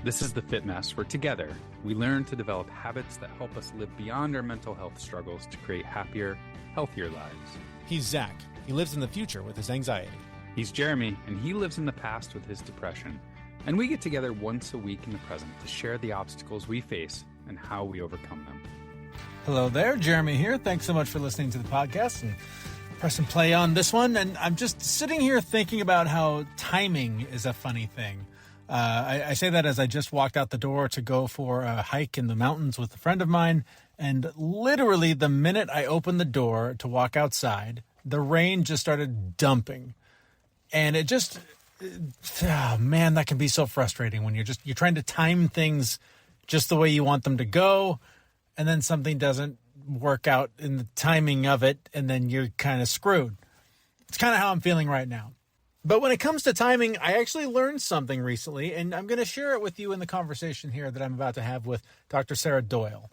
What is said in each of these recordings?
This is the Fit Mess, where together we learn to develop habits that help us live beyond our mental health struggles to create happier, healthier lives. He's Zach. He lives in the future with his anxiety. He's Jeremy, and he lives in the past with his depression. And we get together once a week in the present to share the obstacles we face and how we overcome them. Hello there, Jeremy here. Thanks so much for listening to the podcast and press and play on this one. And I'm just sitting here thinking about how timing is a funny thing. I say that as I just walked out the door to go for a hike in the mountains with a friend of mine. And literally the minute I opened the door to walk outside, the rain just started dumping. And it just, oh man, that can be so frustrating when you're trying to time things just the way you want them to go. And then something doesn't work out in the timing of it. And then you're kind of screwed. It's kind of how I'm feeling right now. But when it comes to timing, I actually learned something recently, and I'm going to share it with you in the conversation here that I'm about to have with Dr. Sarah Doyle.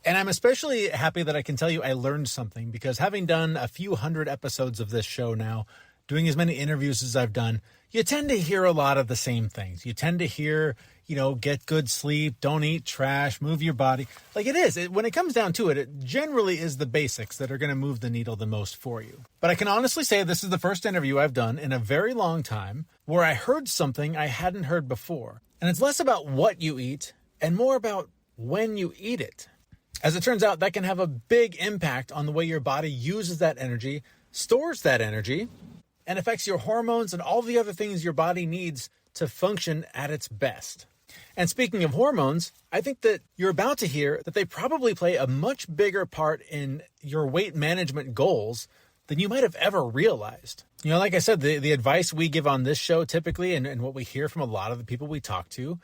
And I'm especially happy that I can tell you I learned something, because having done a few hundred episodes of this show now, doing as many interviews as I've done, you tend to hear a lot of the same things. You tend to hear, get good sleep, don't eat trash, move your body. Like it is. When it comes down to it, it generally is the basics that are going to move the needle the most for you. But I can honestly say this is the first interview I've done in a very long time where I heard something I hadn't heard before. And it's less about what you eat and more about when you eat it. As it turns out, that can have a big impact on the way your body uses that energy, stores that energy, and affects your hormones and all the other things your body needs to function at its best. And speaking of hormones, I think that you're about to hear that they probably play a much bigger part in your weight management goals than you might have ever realized. Like I said, the advice we give on this show typically, and what we hear from a lot of the people we talk to,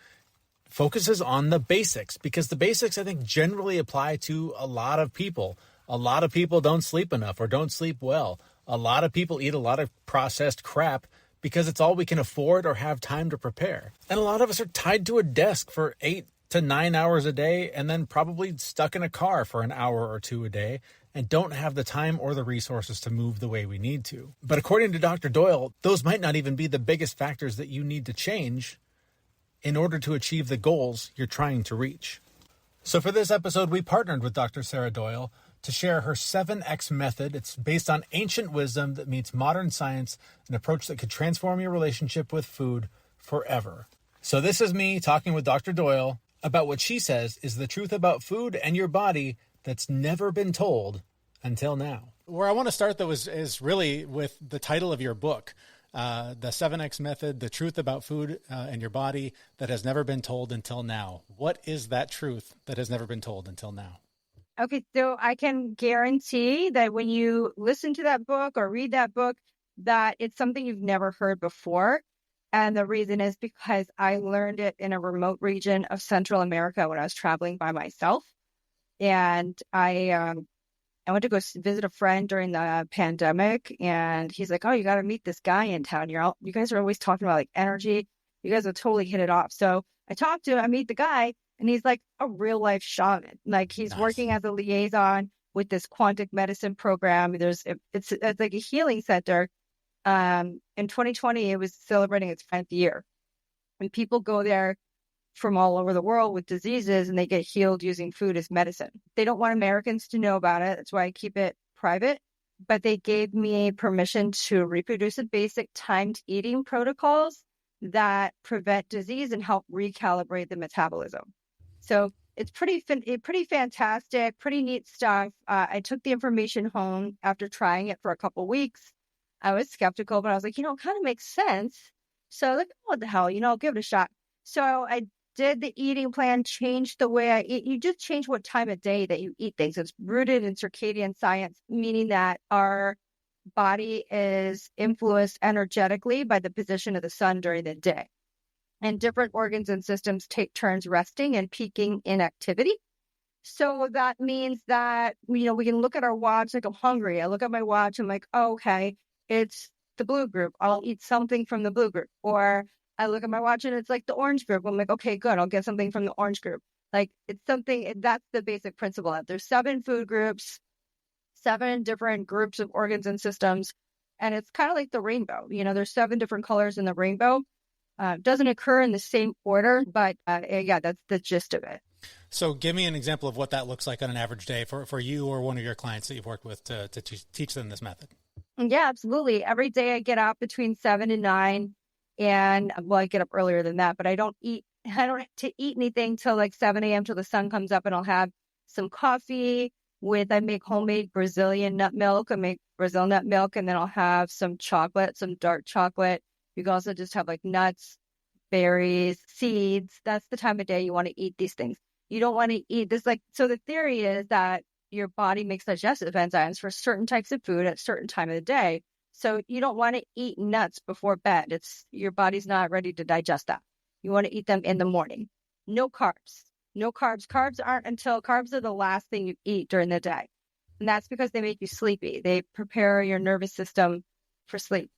focuses on the basics, because the basics, I think, generally apply to a lot of people. A lot of people don't sleep enough or don't sleep well. A lot of people eat a lot of processed crap because it's all we can afford or have time to prepare. And a lot of us are tied to a desk for 8 to 9 hours a day and then probably stuck in a car for an hour or two a day and don't have the time or the resources to move the way we need to. But according to Dr. Doyle, those might not even be the biggest factors that you need to change in order to achieve the goals you're trying to reach. So for this episode, we partnered with Dr. Sarah Doyle to share her 7X method. It's based on ancient wisdom that meets modern science, an approach that could transform your relationship with food forever. So this is me talking with Dr. Doyle about what she says is the truth about food and your body that's never been told until now. Where I want to start, though, is really with the title of your book, the 7X method, the truth about food and your body that has never been told until now. What is that truth that has never been told until now? Okay, so I can guarantee that when you listen to that book or read that book, that it's something you've never heard before. And the reason is because I learned it in a remote region of Central America when I was traveling by myself. And I went to go visit a friend during the pandemic, and he's like, "Oh, you got to meet this guy in town. You guys are always talking about like energy. You guys will totally hit it off." So I talked to him, I meet the guy. And he's like a real life shaman. Like he's Nice. Working as a liaison with this quantum medicine program. It's like a healing center. In 2020, it was celebrating its 10th year. And people go there from all over the world with diseases and they get healed using food as medicine. They don't want Americans to know about it. That's why I keep it private. But they gave me permission to reproduce the basic timed eating protocols that prevent disease and help recalibrate the metabolism. So it's pretty fantastic, pretty neat stuff. I took the information home after trying it for a couple of weeks. I was skeptical, but I was like, it kind of makes sense. So like, what the hell, I'll give it a shot. So I did the eating plan, changed the way I eat. You just change what time of day that you eat things. It's rooted in circadian science, meaning that our body is influenced energetically by the position of the sun during the day. And different organs and systems take turns resting and peaking in activity. So that means that, we can look at our watch, like I'm hungry. I look at my watch, I'm like, oh, okay, it's the blue group. I'll eat something from the blue group. Or I look at my watch and it's like the orange group. I'm like, okay, good. I'll get something from the orange group. Like it's something, that's the basic principle. There's 7 food groups, 7 different groups of organs and systems. And it's kind of like the rainbow. There's 7 different colors in the rainbow. Doesn't occur in the same order, but yeah, that's the gist of it. So give me an example of what that looks like on an average day for you or one of your clients that you've worked with to teach them this method. Yeah, absolutely. Every day I get up between 7 and 9, and well, I get up earlier than that, but I don't have to eat anything till like 7 a.m. till the sun comes up, and I'll have some coffee I make homemade Brazilian nut milk. I make Brazil nut milk, and then I'll have some chocolate, some dark chocolate. You can also just have like nuts, berries, seeds. That's the time of day you want to eat these things. You don't want to eat this so the theory is that your body makes digestive enzymes for certain types of food at a certain time of the day. So you don't want to eat nuts before bed. Your body's not ready to digest that. You want to eat them in the morning. No carbs. No carbs. Carbs are the last thing you eat during the day. And that's because they make you sleepy. They prepare your nervous system for sleep.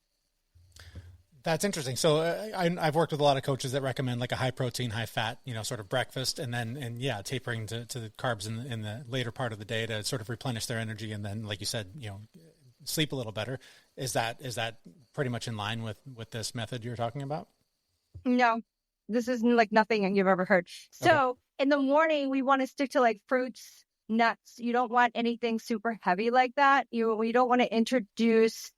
That's interesting. So I've worked with a lot of coaches that recommend like a high protein, high fat, sort of breakfast, and tapering to the carbs in the later part of the day to sort of replenish their energy. And then, like you said, sleep a little better. Is that pretty much in line with this method you're talking about? No, this is like nothing you've ever heard. So okay. In the morning, we want to stick to like fruits, nuts. You don't want anything super heavy like that. You don't want to introduce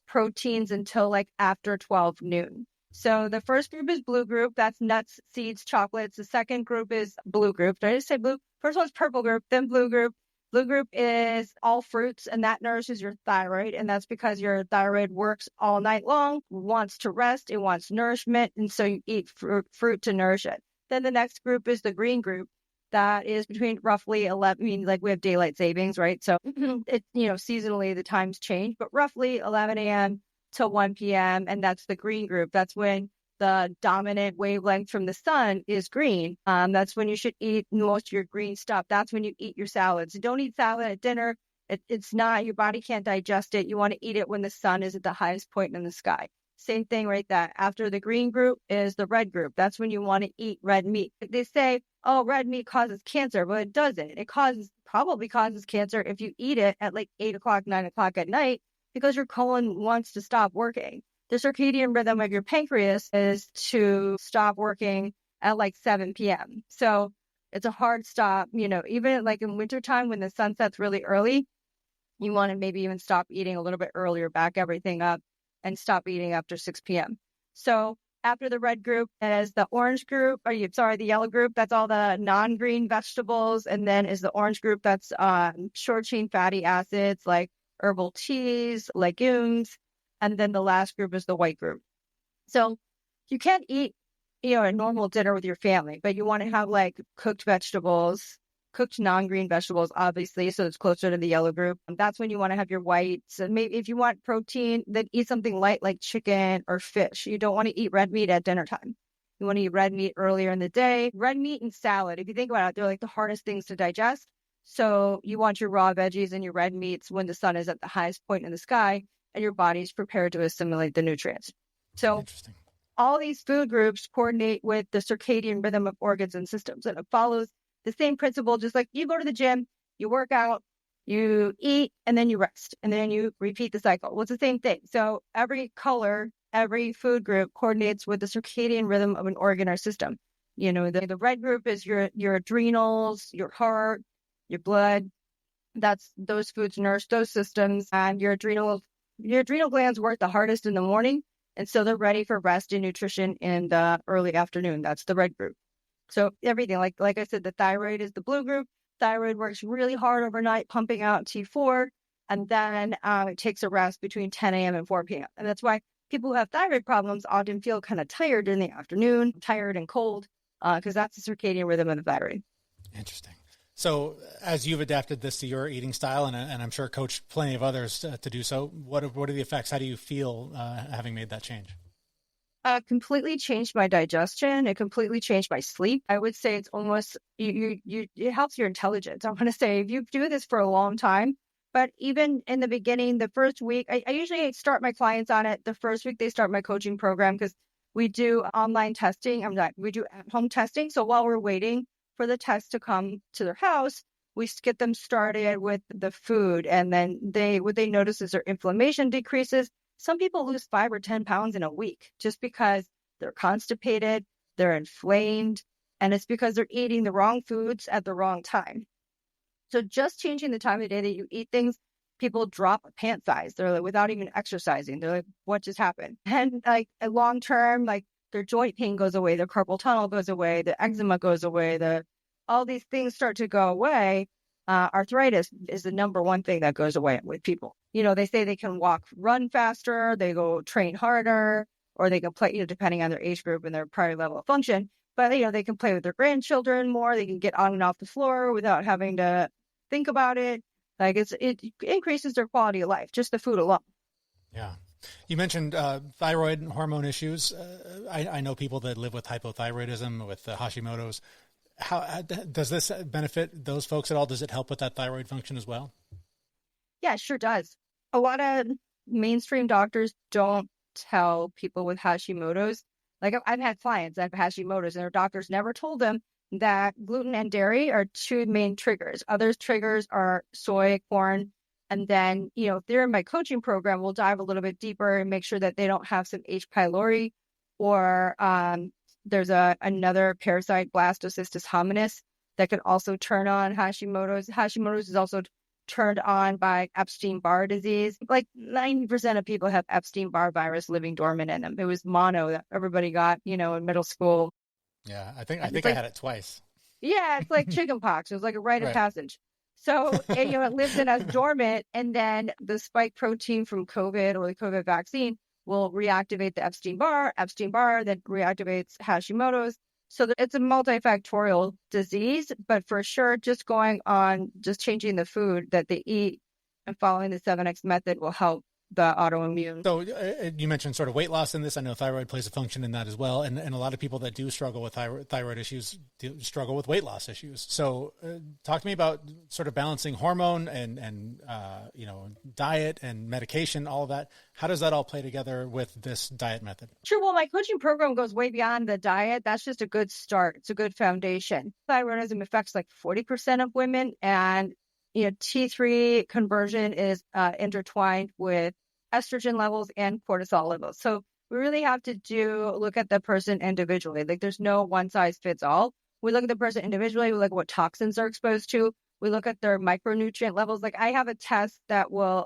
proteins until like after 12 noon. So the first group is blue group. That's nuts, seeds, chocolates. The second group is blue group. Did I just say blue? First one's purple group, then blue group. Blue group is all fruits, and that nourishes your thyroid. And that's because your thyroid works all night long, wants to rest, it wants nourishment. And so you eat fruit to nourish it. Then the next group is the green group. That is between roughly 11, we have daylight savings, right? So seasonally the times change, but roughly 11 a.m. to 1 p.m. And that's the green group. That's when the dominant wavelength from the sun is green. That's when you should eat most of your green stuff. That's when you eat your salads. Don't eat salad at dinner. It's not, your body can't digest it. You want to eat it when the sun is at the highest point in the sky. Same thing right there. After the green group is the red group. That's when you want to eat red meat. They say, oh, red meat causes cancer, but it doesn't. It probably causes cancer if you eat it at like 8 o'clock, 9 o'clock at night, because your colon wants to stop working. The circadian rhythm of your pancreas is to stop working at like 7 p.m. So it's a hard stop, even like in wintertime when the sun sets really early, you want to maybe even stop eating a little bit earlier, back everything up and stop eating after 6 p.m. So after the red group is the the yellow group. That's all the non-green vegetables. And then is the orange group. That's short chain fatty acids like herbal teas, legumes. And then the last group is the white group. So you can't eat, a normal dinner with your family, but you want to have like cooked vegetables, cooked non-green vegetables, obviously. So it's closer to the yellow group. That's when you want to have your whites. And maybe if you want protein, then eat something light like chicken or fish. You don't want to eat red meat at dinner time. You want to eat red meat earlier in the day. Red meat and salad, if you think about it, they're like the hardest things to digest. So you want your raw veggies and your red meats when the sun is at the highest point in the sky and your body's prepared to assimilate the nutrients. So all these food groups coordinate with the circadian rhythm of organs and systems. And it follows the same principle, just like you go to the gym, you work out, you eat, and then you rest, and then you repeat the cycle. Well, it's the same thing. So every food group coordinates with the circadian rhythm of an organ or system. The red group is your adrenals, your heart, your blood. Those foods nourish those systems, and your adrenal glands work the hardest in the morning, and so they're ready for rest and nutrition in the early afternoon. That's the red group. So everything, like I said, the thyroid is the blue group. Thyroid works really hard overnight, pumping out T4, and then it takes a rest between 10 a.m. and 4 p.m. And that's why people who have thyroid problems often feel kind of tired in the afternoon, tired and cold, because that's the circadian rhythm of the thyroid. Interesting. So as you've adapted this to your eating style, and I'm sure coached plenty of others to do so, what are the effects? How do you feel having made that change? Completely changed my digestion. It completely changed my sleep. I would say it's almost, it helps your intelligence. I want to say if you do this for a long time, but even in the beginning, the first week, I usually start my clients on it. The first week they start my coaching program because we do online testing. We do at-home testing. So while we're waiting for the test to come to their house, we get them started with the food. And then what they notice is their inflammation decreases. Some people lose 5 or 10 pounds in a week just because they're constipated, they're inflamed, and it's because they're eating the wrong foods at the wrong time. So just changing the time of day that you eat things, people drop a pant size. They're like, without even exercising. They're like, what just happened? And like a long term, like their joint pain goes away, their carpal tunnel goes away, the eczema goes away, all these things start to go away. Arthritis is the number one thing that goes away with people. They say they can run faster, they go train harder, or they can play, depending on their age group and their prior level of function. But, they can play with their grandchildren more. They can get on and off the floor without having to think about it. Like it increases their quality of life, just the food alone. Yeah. You mentioned thyroid hormone issues. I know people that live with hypothyroidism, with Hashimoto's. How does this benefit those folks at all? Does it help with that thyroid function as well? Yeah, it sure does. A lot of mainstream doctors don't tell people with Hashimoto's. Like I've had clients that have Hashimoto's and their doctors never told them that gluten and dairy are two main triggers. Other triggers are soy, corn, and then, if they're in my coaching program, we'll dive a little bit deeper and make sure that they don't have some H. pylori or there's another parasite, Blastocystis hominis, that can also turn on Hashimoto's. Hashimoto's is also turned on by Epstein-Barr disease. Like 90% of people have Epstein-Barr virus living dormant in them. It was mono that everybody got, in middle school. Yeah, I think I had it twice. Yeah, it's like chicken pox. It was like a rite of passage. So, it lives in us dormant, and then the spike protein from COVID or the COVID vaccine will reactivate the Epstein-Barr that reactivates Hashimoto's. So it's a multifactorial disease, but for sure, just changing the food that they eat and following the 7X method will help the autoimmune. So you mentioned sort of weight loss in this. I know thyroid plays a function in that as well. And a lot of people that do struggle with thyroid issues struggle with weight loss issues. So talk to me about sort of balancing hormone and diet and medication, all of that. How does that all play together with this diet method? Sure. Well, my coaching program goes way beyond the diet. That's just a good start. It's a good foundation. Thyroidism affects like 40% of women, and T3 conversion is intertwined with estrogen levels and cortisol levels. So we really have to look at the person individually. Like there's no one size fits all. We look at the person individually. We look at what toxins they're exposed to. We look at their micronutrient levels. Like I have a test that will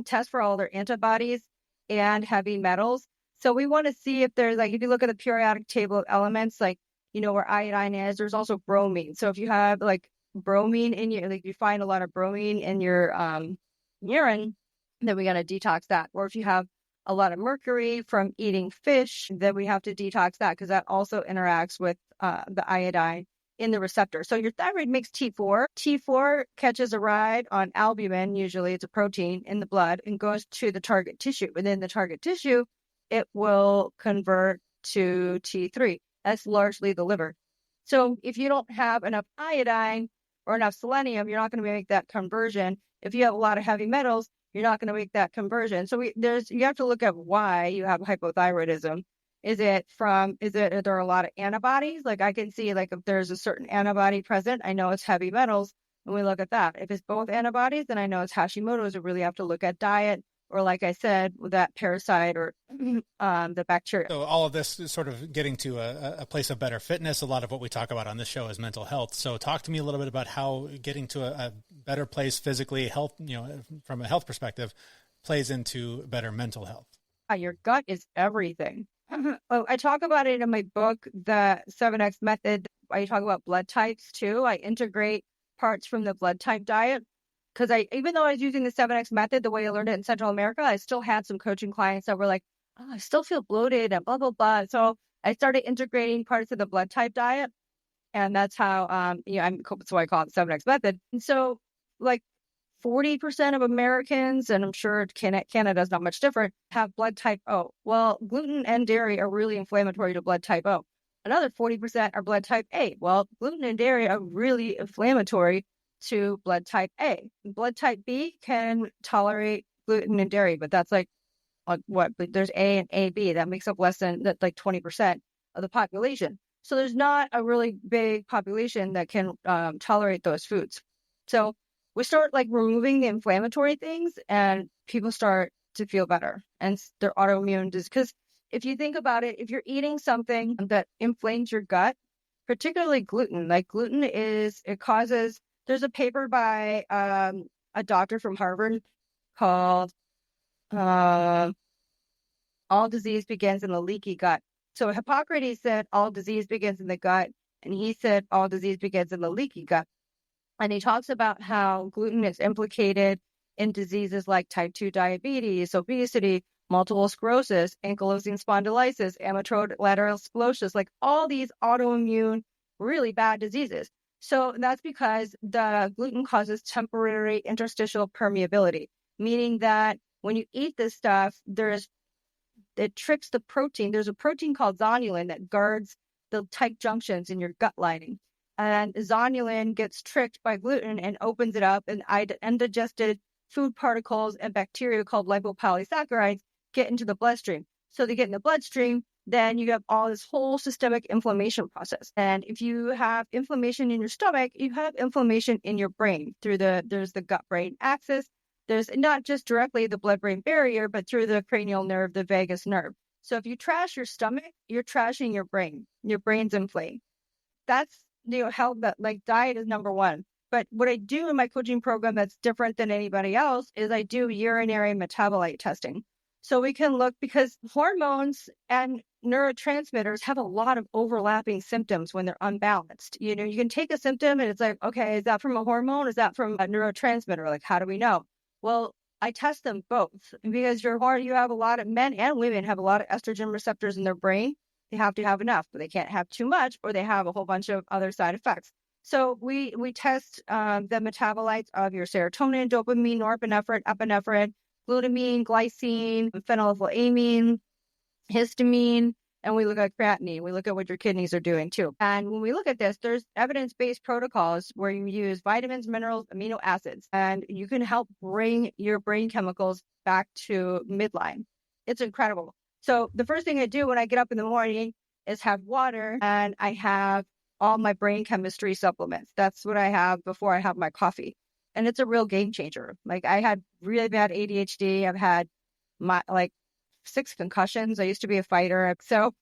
test for all their antibodies and heavy metals. So we want to see if there's if you look at the periodic table of elements, where iodine is, there's also bromine. So if you have bromine in your, you find a lot of bromine in your urine, then we got to detox that. Or if you have a lot of mercury from eating fish, then we have to detox that because that also interacts with the iodine in the receptor. So your thyroid makes T4. T4 catches a ride on albumin, usually it's a protein in the blood, and goes to the target tissue. Within the target tissue, it will convert to T3. That's largely the liver. So if you don't have enough iodine or enough selenium, you're not going to make that conversion. If you have a lot of heavy metals, you're not going to make that conversion. So you have to look at why you have hypothyroidism. Are there a lot of antibodies? Like I can see if there's a certain antibody present, I know it's heavy metals, and we look at that. If it's both antibodies, then I know it's Hashimoto's. We really have to look at diet, or like I said, with that parasite or the bacteria. So all of this is sort of getting to a place of better fitness. A lot of what we talk about on this show is mental health. So talk to me a little bit about how getting to a better place physically, health, from a health perspective, plays into better mental health. Your gut is everything. I talk about it in my book, The 7X Method. I talk about blood types too. I integrate parts from the blood type diet. Because even though I was using the 7X method, the way I learned it in Central America, I still had some coaching clients that were like, oh, I still feel bloated and blah, blah, blah. So I started integrating parts of the blood type diet. And that's how, that's why I call it the 7X method. And so 40% of Americans, and I'm sure Canada's not much different, have blood type O. Well, gluten and dairy are really inflammatory to blood type O. Another 40% are blood type A. Well, gluten and dairy are really inflammatory to blood type A. Blood type B can tolerate gluten and dairy, but that's what? But there's A and AB that makes up less than 20% of the population. So there's not a really big population that can tolerate those foods. So we start removing the inflammatory things, and people start to feel better, and their autoimmune because if you think about it, if you're eating something that inflames your gut, particularly gluten, like gluten there's a paper by a doctor from Harvard called All Disease Begins in the Leaky Gut. So Hippocrates said all disease begins in the gut, and he said all disease begins in the leaky gut. And he talks about how gluten is implicated in diseases like type 2 diabetes, obesity, multiple sclerosis, ankylosing spondylitis, amyotrophic lateral sclerosis, like all these autoimmune, really bad diseases. So that's because the gluten causes temporary interstitial permeability, meaning that when you eat this stuff, it tricks the protein. There's a protein called zonulin that guards the tight junctions in your gut lining. And zonulin gets tricked by gluten and opens it up, and undigested food particles and bacteria called lipopolysaccharides get into the bloodstream. So they get in the bloodstream, then you have all this whole systemic inflammation process. And if you have inflammation in your stomach, you have inflammation in your brain there's the gut-brain axis. There's not just directly the blood-brain barrier, but through the cranial nerve, the vagus nerve. So if you trash your stomach, you're trashing your brain. Your brain's inflamed. That's health. That like diet is number one. But what I do in my coaching program that's different than anybody else is I do urinary metabolite testing. So we can look, because hormones and neurotransmitters have a lot of overlapping symptoms when they're unbalanced. You can take a symptom and it's like, okay, is that from a hormone? Is that from a neurotransmitter? Like, how do we know? Well, I test them both, because you have a lot of men and women have a lot of estrogen receptors in their brain. They have to have enough, but they can't have too much, or they have a whole bunch of other side effects. So we test the metabolites of your serotonin, dopamine, norepinephrine, epinephrine, glutamine, glycine, phenylethylamine, histamine, and we look at creatinine. We look at what your kidneys are doing too. And when we look at this, there's evidence-based protocols where you use vitamins, minerals, amino acids, and you can help bring your brain chemicals back to midline. It's incredible. So the first thing I do when I get up in the morning is have water, and I have all my brain chemistry supplements. That's what I have before I have my coffee. And it's a real game changer. Like, I had really bad ADHD. I've had 6 concussions. I used to be a fighter. So,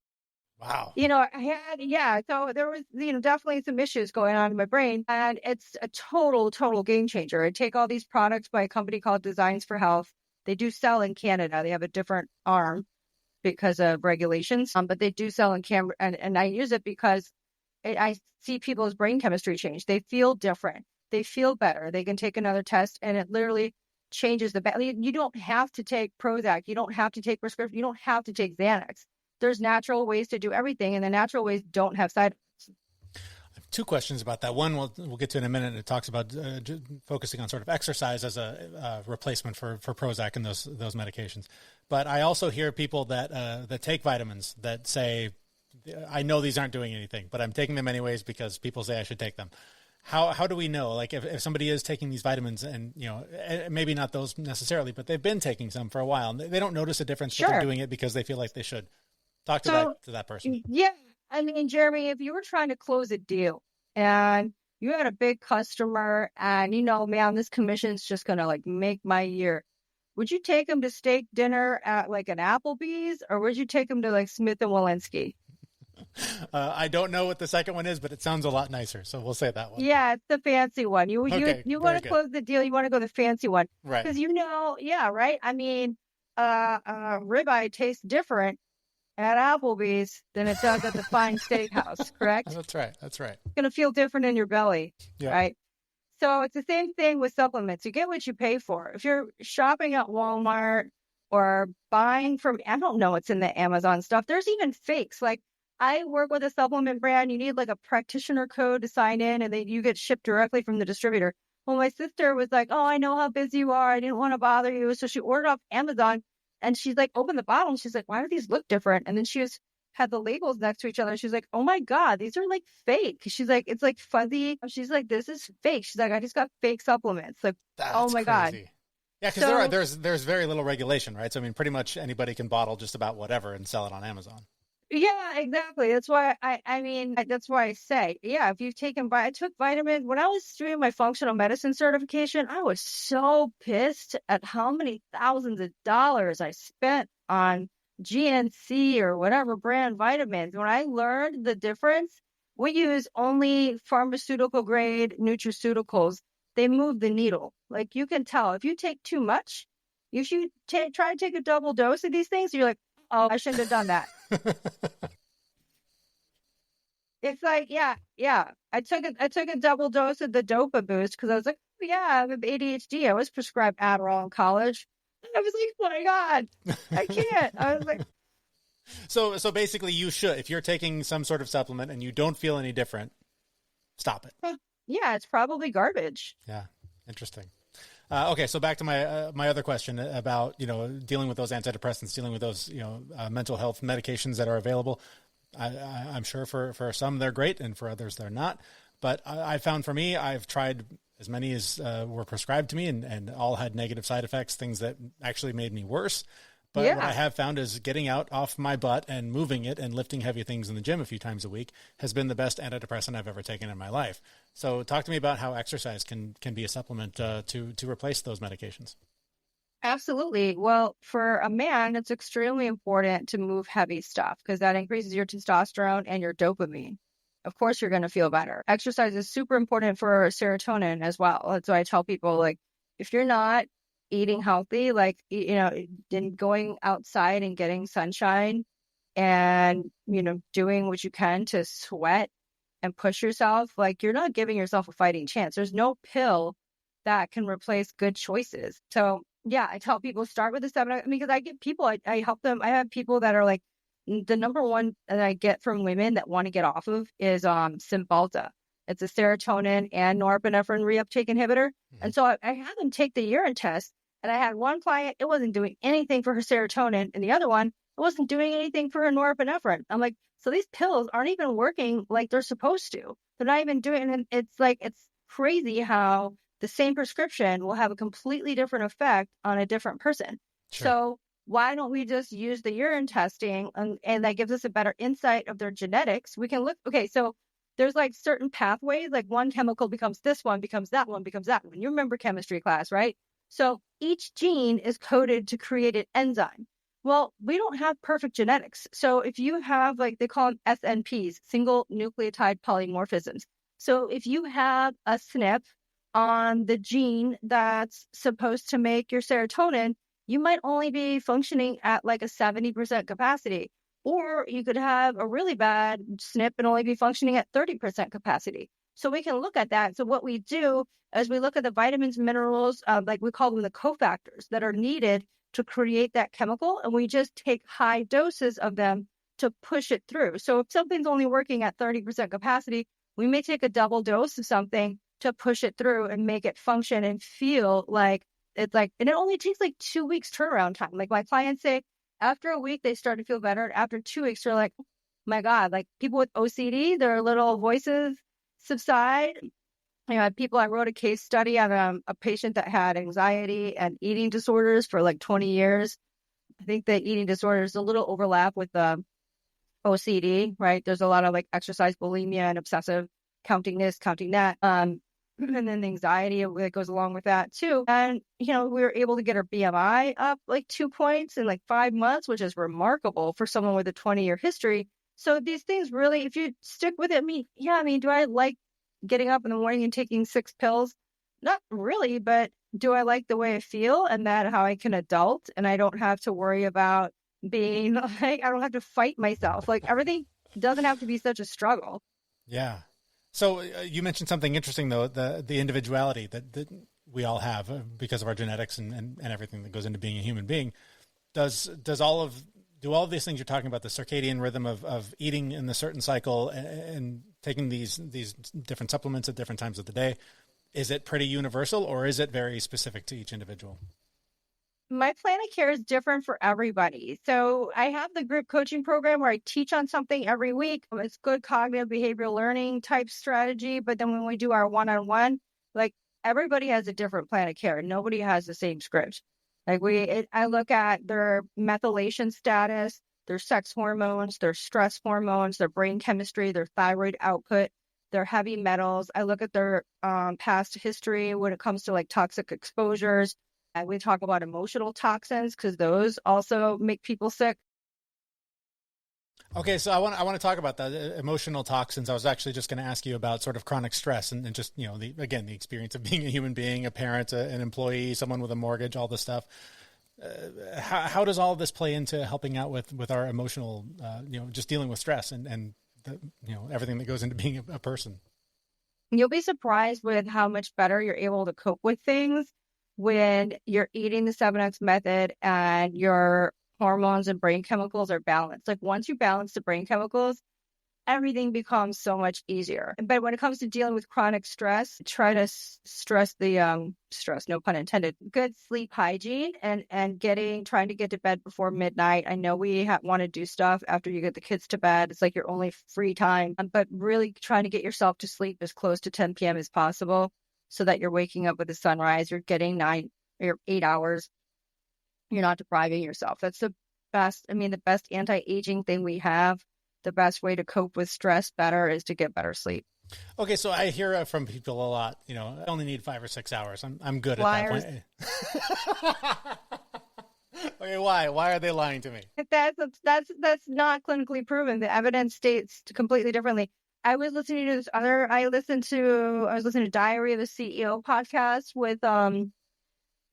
wow. So there was, definitely some issues going on in my brain, and it's a total game changer. I take all these products by a company called Designs for Health. They do sell in Canada. They have a different arm because of regulations, but they do sell in Canada, and I use it because I see people's brain chemistry change. They feel different. They feel better. They can take another test, and it literally changes you don't have to take Prozac. You don't have to take prescription. You don't have to take Xanax. There's natural ways to do everything, and the natural ways don't have side effects. I have 2 questions about that. One, we'll get to in a minute. It talks about focusing on sort of exercise as a replacement for Prozac and those medications. But I also hear people that take vitamins that say, I know these aren't doing anything, but I'm taking them anyways because people say I should take them. How do we know? Like, if somebody is taking these vitamins and, maybe not those necessarily, but they've been taking some for a while and they don't notice a difference, but they're doing it because they feel like they should. Talk to that person. Yeah. I mean, Jeremy, if you were trying to close a deal and you had a big customer and, man, this commission's just going to make my year, would you take them to steak dinner at an Applebee's, or would you take them to Smith & Wollensky? I don't know what the second one is, but it sounds a lot nicer. So we'll say that one. Yeah, it's the fancy one. You want to close the deal. You want to go the fancy one. Right. Because right? I mean, ribeye tastes different at Applebee's than it does at the fine steakhouse, correct? That's right. It's going to feel different in your belly, right? So it's the same thing with supplements. You get what you pay for. If you're shopping at Walmart or buying from, I don't know what's in the Amazon stuff. There's even fakes. Like, I work with a supplement brand. You need a practitioner code to sign in, and then you get shipped directly from the distributor. Well, my sister was like, oh, I know how busy you are. I didn't want to bother you. So she ordered off Amazon, and she's opened the bottle, and she's like, why do these look different? And then she had the labels next to each other. She's like, oh my God, these are fake. She's like, it's fuzzy. She's like, this is fake. She's like, I just got fake supplements. Like, oh my God. Yeah, because there's very little regulation, right? So, I mean, pretty much anybody can bottle just about whatever and sell it on Amazon. Yeah, exactly. That's why that's why I say, if you've I took vitamins when I was doing my functional medicine certification. I was so pissed at how many thousands of dollars I spent on GNC or whatever brand vitamins. When I learned the difference, we use only pharmaceutical grade nutraceuticals. They move the needle. Like you can tell if you take too much, if you try to take a double dose of these things, you're like, oh, I shouldn't have done that. It's like, yeah. I took a double dose of the Dopa Boost because I was like, oh, yeah, I have ADHD. I was prescribed Adderall in college. I was like, oh my God, I can't. I was like, So basically you should, if you're taking some sort of supplement and you don't feel any different, stop it. yeah, it's probably garbage. Yeah. Interesting. Okay. So back to my other question about, dealing with those antidepressants, dealing with those, mental health medications that are available. I'm sure for some they're great and for others they're not. But I found for me, I've tried as many as were prescribed to me and all had negative side effects, things that actually made me worse. But what I have found is getting out off my butt and moving it and lifting heavy things in the gym a few times a week has been the best antidepressant I've ever taken in my life. So talk to me about how exercise can be a supplement to replace those medications. Absolutely. Well, for a man, it's extremely important to move heavy stuff because that increases your testosterone and your dopamine. Of course, you're going to feel better. Exercise is super important for serotonin as well. That's why I tell people, like, if you're not eating healthy, like, then going outside and getting sunshine and, doing what you can to sweat and push yourself, like, you're not giving yourself a fighting chance. There's no pill that can replace good choices. So, yeah, I tell people start with the 7 because I get people, I help them. I have people that are like, the number one that I get from women that want to get off of is Cymbalta. It's a serotonin and norepinephrine reuptake inhibitor. Mm-hmm. And so I had them take the urine test, and I had one client, it wasn't doing anything for her serotonin, and the other one, it wasn't doing anything for her norepinephrine. I'm like, so these pills aren't even working like they're supposed to. They're not even doing it. It's like, it's crazy how the same prescription will have a completely different effect on a different person. Sure. So why don't we just use the urine testing and that gives us a better insight of their genetics? We can look, okay, so there's like certain pathways, like one chemical becomes this one, becomes that one, becomes that one. You remember chemistry class, right? So each gene is coded to create an enzyme. Well, we don't have perfect genetics. So if you have, like, they call them SNPs, single nucleotide polymorphisms. So if you have a SNP on the gene that's supposed to make your serotonin, you might only be functioning at like a 70% capacity, or you could have a really bad SNP and only be functioning at 30% capacity. So we can look at that. So what we do is we look at the vitamins, minerals, like we call them the cofactors that are needed to create that chemical. And we just take high doses of them to push it through. So if something's only working at 30% capacity, we may take a double dose of something to push it through and make it function and feel like it's like, and it only takes like 2 weeks turnaround time. Like my clients say, after a week, they start to feel better. And after 2 weeks, they're like, oh my God, like people with OCD, their little voices subside. I wrote a case study on a patient that had anxiety and eating disorders for like 20 years. I think the eating disorders a little overlap with the OCD, right? There's a lot of like exercise bulimia and obsessive counting this, counting that. And then the anxiety that goes along with that too. And, we were able to get her BMI up like 2 points in like 5 months, which is remarkable for someone with a 20-year history. So these things really, if you stick with it, do I like getting up in the morning and taking 6 pills? Not really, but do I like the way I feel and that how I can adult and I don't have to worry about being like, I don't have to fight myself. Like everything doesn't have to be such a struggle. Yeah. So you mentioned something interesting, though, the individuality that we all have because of our genetics and everything that goes into being a human being. Do all of these things you're talking about, the circadian rhythm of eating in a certain cycle and taking these different supplements at different times of the day, is it pretty universal or is it very specific to each individual? My plan of care is different for everybody. So I have the group coaching program where I teach on something every week. It's good cognitive behavioral learning type strategy. But then when we do our one-on-one, like everybody has a different plan of care. Nobody has the same script. Like I look at their methylation status, their sex hormones, their stress hormones, their brain chemistry, their thyroid output, their heavy metals. I look at their past history when it comes to like toxic exposures. And we talk about emotional toxins because those also make people sick. Okay, so I want to talk about that emotional toxins. I was actually just going to ask you about sort of chronic stress and just, the experience of being a human being, a parent, an employee, someone with a mortgage, all this stuff. How does all of this play into helping out with our emotional, just dealing with stress and everything that goes into being a person? You'll be surprised with how much better you're able to cope with things when you're eating the 7X method and your hormones and brain chemicals are balanced. Like once you balance the brain chemicals, everything becomes so much easier. But when it comes to dealing with chronic stress, try to stress the stress, no pun intended, good sleep hygiene and trying to get to bed before midnight. I know we want to do stuff after you get the kids to bed. It's like your only free time, but really trying to get yourself to sleep as close to 10 p.m. as possible so that you're waking up with the sunrise. You're getting 9 or 8 hours. You're not depriving yourself. That's the best. The best anti-aging thing we have. The best way to cope with stress better is to get better sleep. Okay, so I hear from people a lot, I only need 5 or 6 hours. I'm good Liars. At that point. Okay, why? Why are they lying to me? That's not clinically proven. The evidence states completely differently. I was listening to I was listening to Diary of a CEO podcast with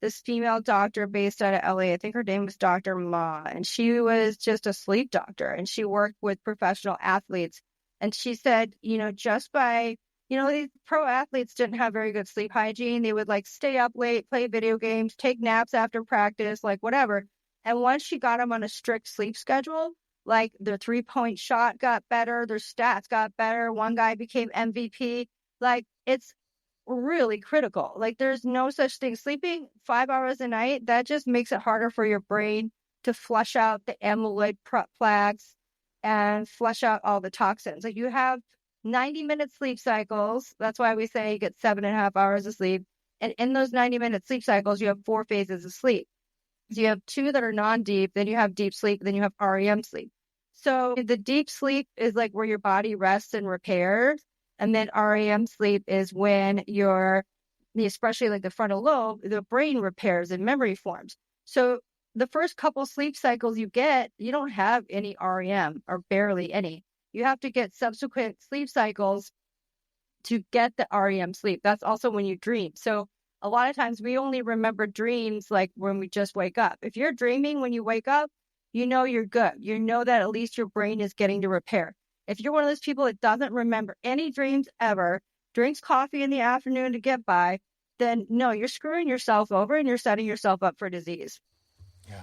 this female doctor based out of LA. I think her name was Dr. Ma, and she was just a sleep doctor, and she worked with professional athletes. And she said, just by, these pro athletes didn't have very good sleep hygiene. They would stay up late, play video games, take naps after practice, whatever. And once she got them on a strict sleep schedule, their 3-point shot got better, their stats got better. One guy became MVP. It's really critical. There's no such thing. Sleeping 5 hours a night, that just makes it harder for your brain to flush out the amyloid plaques and flush out all the toxins. You have 90-minute sleep cycles. That's why we say you get 7.5 hours of sleep. And in those 90-minute sleep cycles, you have 4 phases of sleep. So you have 2 that are non-deep, then you have deep sleep, then you have REM sleep. So the deep sleep is where your body rests and repairs. And then REM sleep is when especially the frontal lobe, the brain repairs and memory forms. So the first couple sleep cycles you don't have any REM or barely any. You have to get subsequent sleep cycles to get the REM sleep. That's also when you dream. So a lot of times we only remember dreams when we just wake up. If you're dreaming when you wake up, you're good. You know that at least your brain is getting to repair. If you're one of those people that doesn't remember any dreams ever, drinks coffee in the afternoon to get by, then no, you're screwing yourself over and you're setting yourself up for disease. Yeah.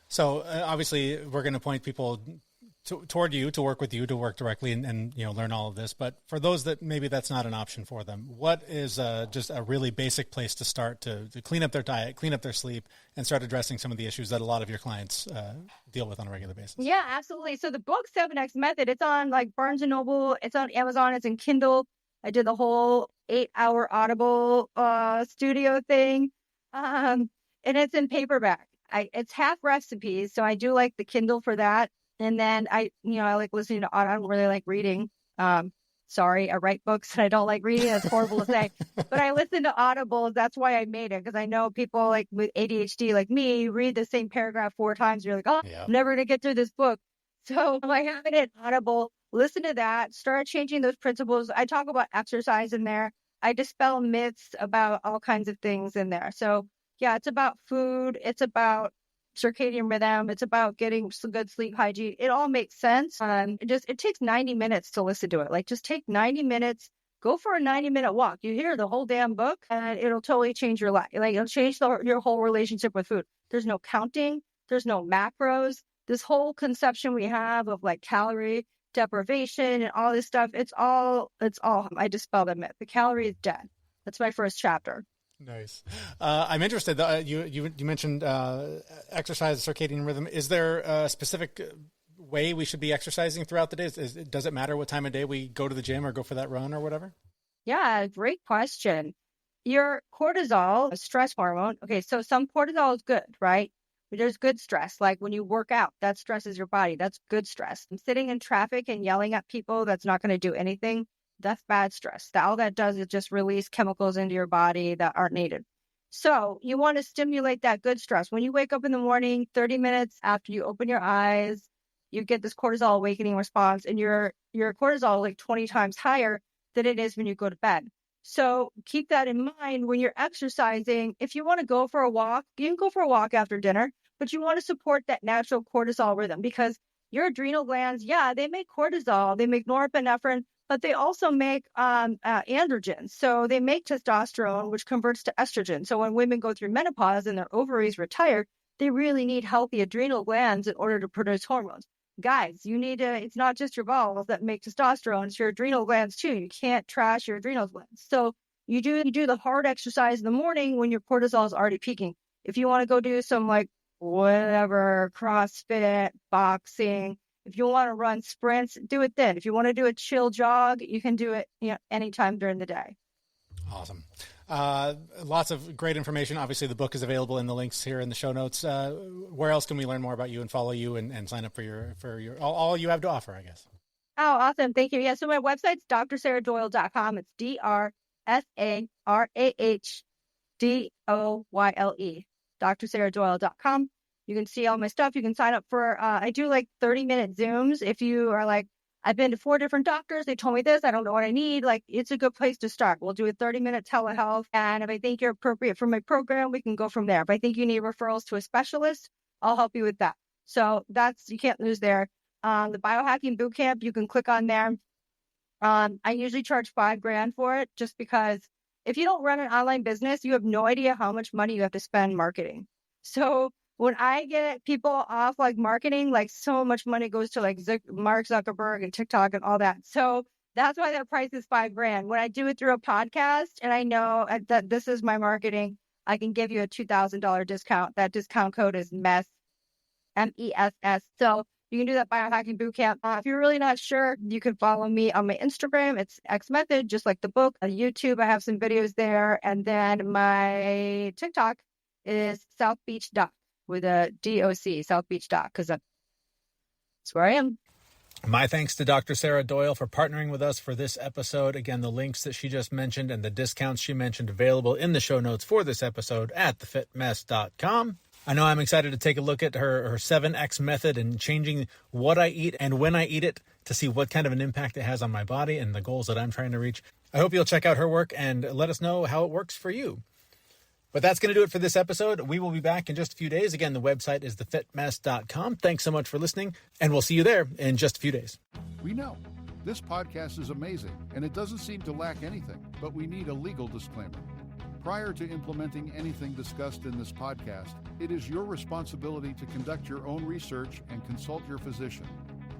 So obviously we're going to point people toward you to work with you, to work directly and learn all of this. But for those that maybe that's not an option for them, what is just a really basic place to start to clean up their diet, clean up their sleep, and start addressing some of the issues that a lot of your clients deal with on a regular basis? Yeah, absolutely. So the book 7X Method, it's on Barnes & Noble, it's on Amazon, it's in Kindle. I did the whole 8-hour Audible studio thing, and it's in paperback. It's half recipes, so I do like the Kindle for that. And then I like listening to audio. I don't really like reading. Sorry, I write books and I don't like reading. That's horrible to say. But I listen to Audibles. That's why I made it, because I know people with ADHD like me read the same paragraph 4 times. You're like, oh, yeah, I'm never going to get through this book. So I have it in Audible. Listen to that. Start changing those principles. I talk about exercise in there. I dispel myths about all kinds of things in there. So yeah, it's about food. It's about circadian rhythm. It's about getting some good sleep hygiene. It all makes sense. It takes 90 minutes to listen to it. Just take 90 minutes, go for a 90-minute walk. You hear the whole damn book and it'll totally change your life. It'll change your whole relationship with food. There's no counting. There's no macros. This whole conception we have of calorie deprivation and all this stuff. It's all, I dispel that myth. The calorie is dead. That's my first chapter. Nice. I'm interested. You mentioned exercise, circadian rhythm. Is there a specific way we should be exercising throughout the day? Does it matter what time of day we go to the gym or go for that run or whatever? Yeah, great question. Your cortisol, a stress hormone. Okay, so some cortisol is good, right? There's good stress. When you work out, that stresses your body. That's good stress. Sitting in traffic and yelling at people, that's not going to do anything. That's bad stress. All that does is just release chemicals into your body that aren't needed. So you want to stimulate that good stress. When you wake up in the morning, 30 minutes after you open your eyes, you get this cortisol awakening response, and your cortisol is like 20 times higher than it is when you go to bed. So keep that in mind when you're exercising. If you want to go for a walk, you can go for a walk after dinner, but you want to support that natural cortisol rhythm, because your adrenal glands, they make cortisol, they make norepinephrine, but they also make androgens. So they make testosterone, which converts to estrogen. So when women go through menopause and their ovaries retire, they really need healthy adrenal glands in order to produce hormones. Guys, you need to, it's not just your balls that make testosterone, it's your adrenal glands too. You can't trash your adrenal glands. So you do the hard exercise in the morning when your cortisol is already peaking. If you want to go do some like whatever, CrossFit, boxing, if you want to run sprints, do it then. If you want to do a chill jog, you can do it, anytime during the day. Awesome. Lots of great information. Obviously, the book is available in the links here in the show notes. Where else can we learn more about you and follow you and sign up for your all you have to offer, I guess? Oh, awesome. Thank you. Yeah. So my website's drsarahdoyle.com. It's DRSARAHDOYLE, drsarahdoyle.com. You can see all my stuff. You can sign up for, I do like 30-minute Zooms. If you are like, I've been to 4 different doctors, they told me this, I don't know what I need. Like, it's a good place to start. We'll do a 30-minute telehealth. And if I think you're appropriate for my program, we can go from there. If I think you need referrals to a specialist, I'll help you with that. So you can't lose there. The biohacking bootcamp, you can click on there. I usually charge $5,000 for it, just because if you don't run an online business, you have no idea how much money you have to spend marketing. So when I get people off like marketing, like so much money goes to like Mark Zuckerberg and TikTok and all that. So that's why that price is $5,000. When I do it through a podcast and I know that this is my marketing, I can give you a $2,000 discount. That discount code is MESS, MESS. So you can do that biohacking bootcamp. If you're really not sure, you can follow me on my Instagram. It's X Method, just like the book. On YouTube, I have some videos there. And then my TikTok is South Beach Doc, with a DOC, South Beach Doc, because that's where I am. My thanks to Dr. Sarah Doyle for partnering with us for this episode. Again, the links that she just mentioned and the discounts she mentioned available in the show notes for this episode at thefitmess.com. I know I'm excited to take a look at her 7X method and changing what I eat and when I eat it to see what kind of an impact it has on my body and the goals that I'm trying to reach. I hope you'll check out her work and let us know how it works for you. But that's going to do it for this episode. We will be back in just a few days. Again, the website is thefitmess.com. Thanks so much for listening, and we'll see you there in just a few days. We know this podcast is amazing, and it doesn't seem to lack anything, but we need a legal disclaimer. Prior to implementing anything discussed in this podcast, it is your responsibility to conduct your own research and consult your physician.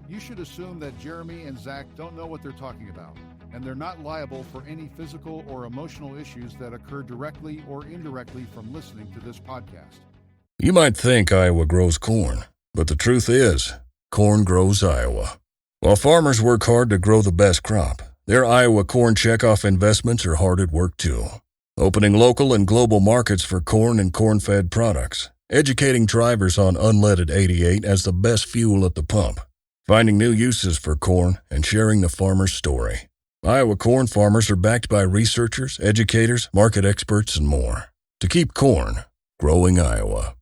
You should assume that Jeremy and Zach don't know what they're talking about, and they're not liable for any physical or emotional issues that occur directly or indirectly from listening to this podcast. You might think Iowa grows corn, but the truth is, corn grows Iowa. While farmers work hard to grow the best crop, their Iowa corn checkoff investments are hard at work too. Opening local and global markets for corn and corn-fed products, educating drivers on unleaded 88 as the best fuel at the pump, finding new uses for corn, and sharing the farmer's story. Iowa corn farmers are backed by researchers, educators, market experts, and more to keep corn growing Iowa.